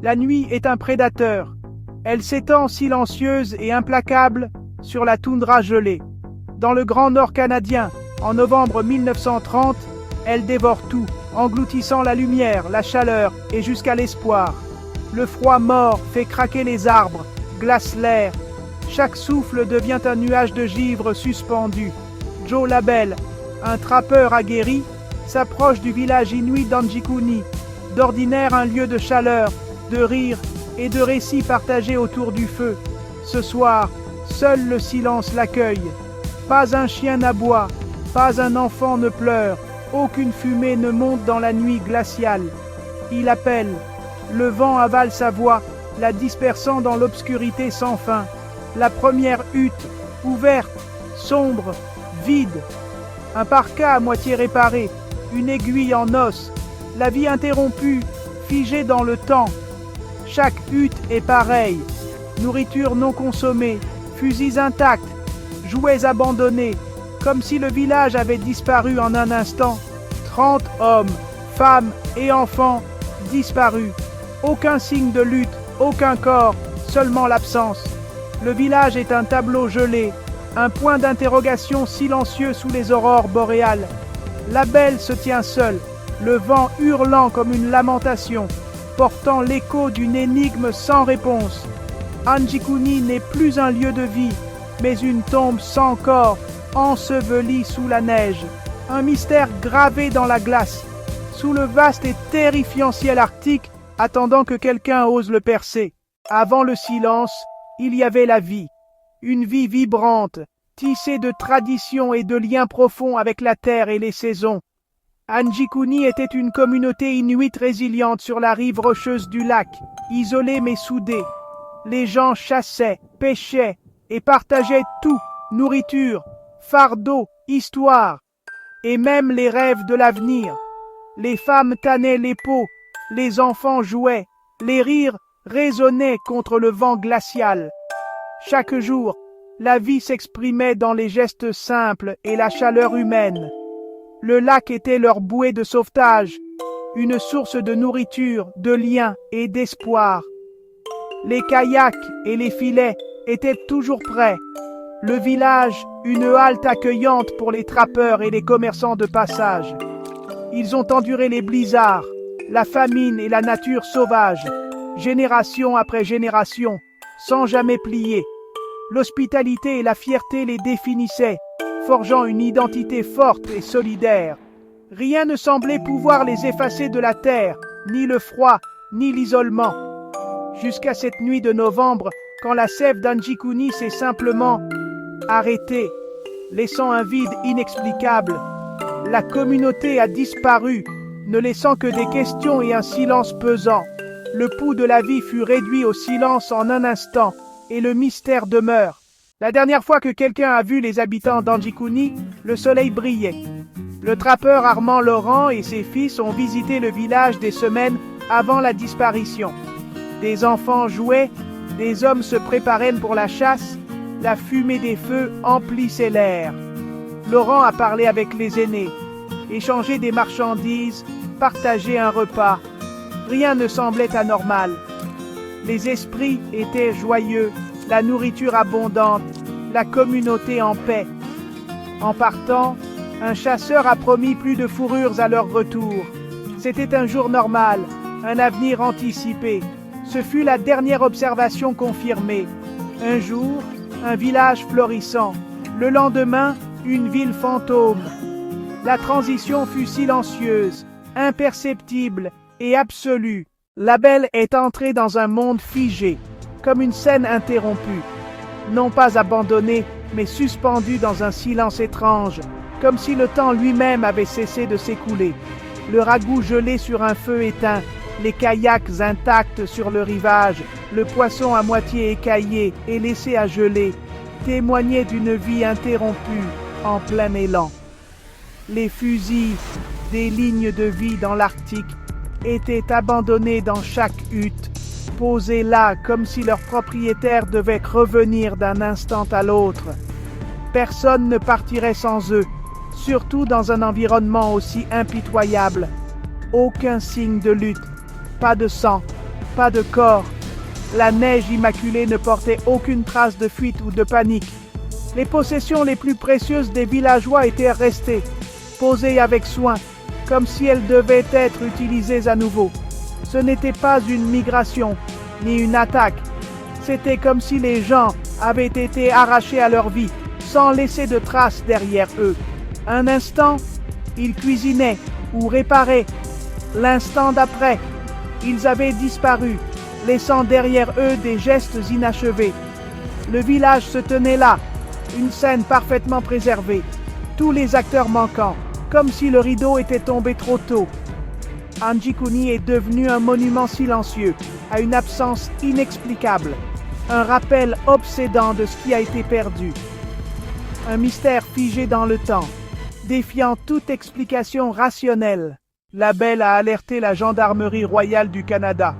La nuit est un prédateur. Elle s'étend silencieuse et implacable sur la toundra gelée. Dans le Grand Nord canadien, en novembre 1930, elle dévore tout, engloutissant la lumière, la chaleur et jusqu'à l'espoir. Le froid mort fait craquer les arbres, glace l'air. Chaque souffle devient un nuage de givre suspendu. Joe Labelle, un trappeur aguerri, s'approche du village inuit d'Anjikuni, d'ordinaire un lieu de chaleur, de rire et de récits partagés autour du feu. Ce soir, seul le silence l'accueille. Pas un chien n'aboie, pas un enfant ne pleure, aucune fumée ne monte dans la nuit glaciale. Il appelle, le vent avale sa voix, la dispersant dans l'obscurité sans fin. La première hutte, ouverte, sombre, vide. Un parka à moitié réparé, une aiguille en os, la vie interrompue, figée dans le temps. Chaque hutte est pareille, nourriture non consommée, fusils intacts, jouets abandonnés, comme si le village avait disparu en un instant. 30 hommes, femmes et enfants disparus. Aucun signe de lutte, aucun corps, seulement l'absence. Le village est un tableau gelé, un point d'interrogation silencieux sous les aurores boréales. Labelle se tient seule, le vent hurlant comme une lamentation, portant l'écho d'une énigme sans réponse. Anjikuni n'est plus un lieu de vie, mais une tombe sans corps, ensevelie sous la neige. Un mystère gravé dans la glace, sous le vaste et terrifiant ciel arctique, attendant que quelqu'un ose le percer. Avant le silence, il y avait la vie. Une vie vibrante, tissée de traditions et de liens profonds avec la terre et les saisons. Anjikuni était une communauté inuite résiliente sur la rive rocheuse du lac, isolée mais soudée. Les gens chassaient, pêchaient et partageaient tout, nourriture, fardeau, histoire, et même les rêves de l'avenir. Les femmes tannaient les peaux, les enfants jouaient, les rires résonnaient contre le vent glacial. Chaque jour, la vie s'exprimait dans les gestes simples et la chaleur humaine. Le lac était leur bouée de sauvetage, une source de nourriture, de liens et d'espoir. Les kayaks et les filets étaient toujours prêts. Le village, une halte accueillante pour les trappeurs et les commerçants de passage. Ils ont enduré les blizzards, la famine et la nature sauvage, génération après génération, sans jamais plier. L'hospitalité et la fierté les définissaient, forgeant une identité forte et solidaire. Rien ne semblait pouvoir les effacer de la terre, ni le froid, ni l'isolement. Jusqu'à cette nuit de novembre, quand la sève d'Anjikuni s'est simplement arrêtée, laissant un vide inexplicable. La communauté a disparu, ne laissant que des questions et un silence pesant. Le pouls de la vie fut réduit au silence en un instant, et le mystère demeure. La dernière fois que quelqu'un a vu les habitants d'Anjikuni, le soleil brillait. Le trappeur Armand Laurent et ses fils ont visité le village des semaines avant la disparition. Des enfants jouaient, des hommes se préparaient pour la chasse, la fumée des feux emplissait l'air. Laurent a parlé avec les aînés, échangé des marchandises, partagé un repas. Rien ne semblait anormal. Les esprits étaient joyeux, la nourriture abondante, la communauté en paix. En partant, un chasseur a promis plus de fourrures à leur retour. C'était un jour normal, un avenir anticipé. Ce fut la dernière observation confirmée. Un jour, un village florissant. Le lendemain, une ville fantôme. La transition fut silencieuse, imperceptible et absolue. Labelle est entrée dans un monde figé, comme une scène interrompue. Non pas abandonnée, mais suspendue dans un silence étrange, comme si le temps lui-même avait cessé de s'écouler. Le ragoût gelé sur un feu éteint, les kayaks intacts sur le rivage, le poisson à moitié écaillé et laissé à geler, témoignaient d'une vie interrompue en plein élan. Les fusils, des lignes de vie dans l'Arctique, étaient abandonnés dans chaque hutte, posés là comme si leur propriétaire devait revenir d'un instant à l'autre. Personne ne partirait sans eux, surtout dans un environnement aussi impitoyable. Aucun signe de lutte, pas de sang, pas de corps. La neige immaculée ne portait aucune trace de fuite ou de panique. Les possessions les plus précieuses des villageois étaient restées, posées avec soin, comme si elles devaient être utilisées à nouveau. Ce n'était pas une migration, ni une attaque. C'était comme si les gens avaient été arrachés à leur vie, sans laisser de traces derrière eux. Un instant, ils cuisinaient ou réparaient. L'instant d'après, ils avaient disparu, laissant derrière eux des gestes inachevés. Le village se tenait là, une scène parfaitement préservée, tous les acteurs manquants, comme si le rideau était tombé trop tôt. Anji-Kuni est devenu un monument silencieux, à une absence inexplicable, un rappel obsédant de ce qui a été perdu. Un mystère figé dans le temps, défiant toute explication rationnelle. La Belle a alerté la gendarmerie royale du Canada.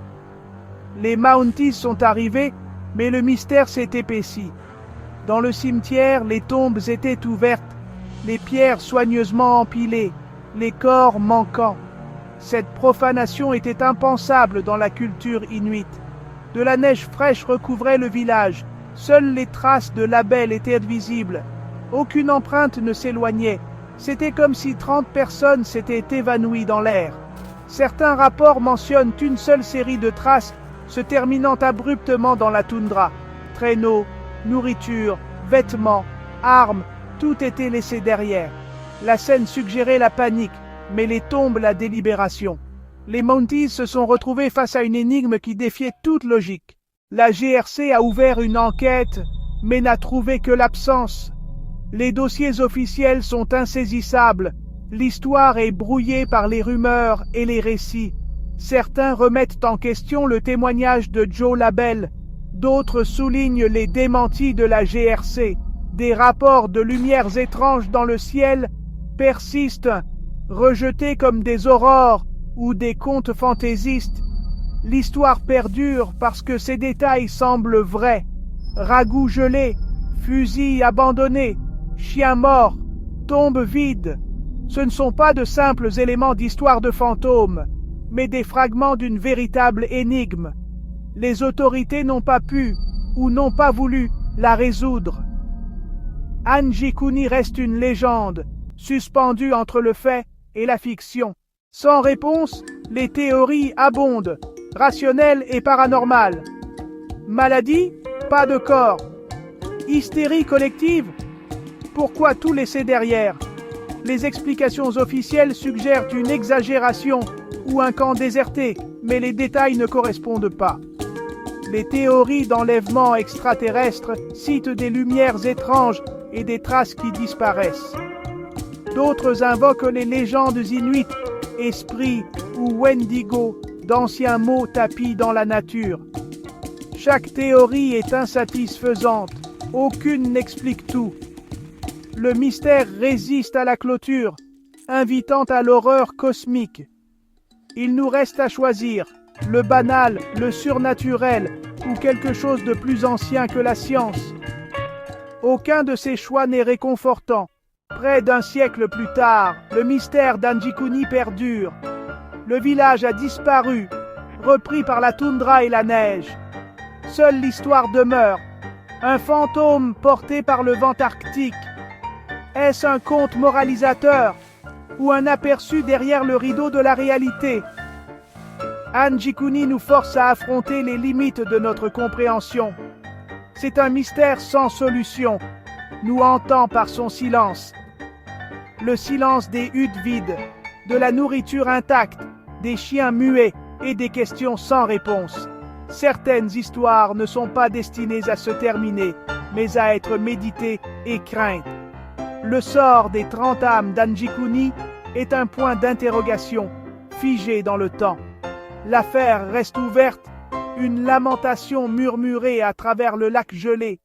Les Mounties sont arrivés, mais le mystère s'est épaissi. Dans le cimetière, les tombes étaient ouvertes, les pierres soigneusement empilées, les corps manquants. Cette profanation était impensable dans la culture inuite. De la neige fraîche recouvrait le village. Seules les traces de la Belle étaient visibles. Aucune empreinte ne s'éloignait. C'était comme si 30 personnes s'étaient évanouies dans l'air. Certains rapports mentionnent une seule série de traces se terminant abruptement dans la toundra. Traîneaux, nourriture, vêtements, armes, tout était laissé derrière. La scène suggérait la panique, mais les tombes la délibération. Les Mounties se sont retrouvés face à une énigme qui défiait toute logique. La GRC a ouvert une enquête, mais n'a trouvé que l'absence. Les dossiers officiels sont insaisissables. L'histoire est brouillée par les rumeurs et les récits. Certains remettent en question le témoignage de Joe Labelle. D'autres soulignent les démentis de la GRC. Des rapports de lumières étranges dans le ciel persistent, rejetés comme des aurores ou des contes fantaisistes. L'histoire perdure parce que ces détails semblent vrais. Ragoûts gelés, fusils abandonnés, chiens morts, tombes vides. Ce ne sont pas de simples éléments d'histoire de fantômes, mais des fragments d'une véritable énigme. Les autorités n'ont pas pu, ou n'ont pas voulu, la résoudre. Anji-Kuni reste une légende, suspendue entre le fait et la fiction. Sans réponse, les théories abondent, rationnelles et paranormales. Maladie? Pas de corps. Hystérie collective? Pourquoi tout laisser derrière? Les explications officielles suggèrent une exagération ou un camp déserté, mais les détails ne correspondent pas. Les théories d'enlèvement extraterrestre citent des lumières étranges et des traces qui disparaissent. D'autres invoquent les légendes inuites, esprits ou wendigo, d'anciens mots tapis dans la nature. Chaque théorie est insatisfaisante, aucune n'explique tout. Le mystère résiste à la clôture, invitant à l'horreur cosmique. Il nous reste à choisir, le banal, le surnaturel ou quelque chose de plus ancien que la science. Aucun de ces choix n'est réconfortant. Près d'un siècle plus tard, le mystère d'Anji-Kuni perdure. Le village a disparu, repris par la toundra et la neige. Seule l'histoire demeure, un fantôme porté par le vent arctique. Est-ce un conte moralisateur ou un aperçu derrière le rideau de la réalité? Anji-Kuni nous force à affronter les limites de notre compréhension. C'est un mystère sans solution, nous hantant par son silence. Le silence des huttes vides, de la nourriture intacte, des chiens muets et des questions sans réponse. Certaines histoires ne sont pas destinées à se terminer, mais à être méditées et craintes. Le sort des 30 âmes d'Anji-Kuni est un point d'interrogation, figé dans le temps. L'affaire reste ouverte, une lamentation murmurée à travers le lac gelé,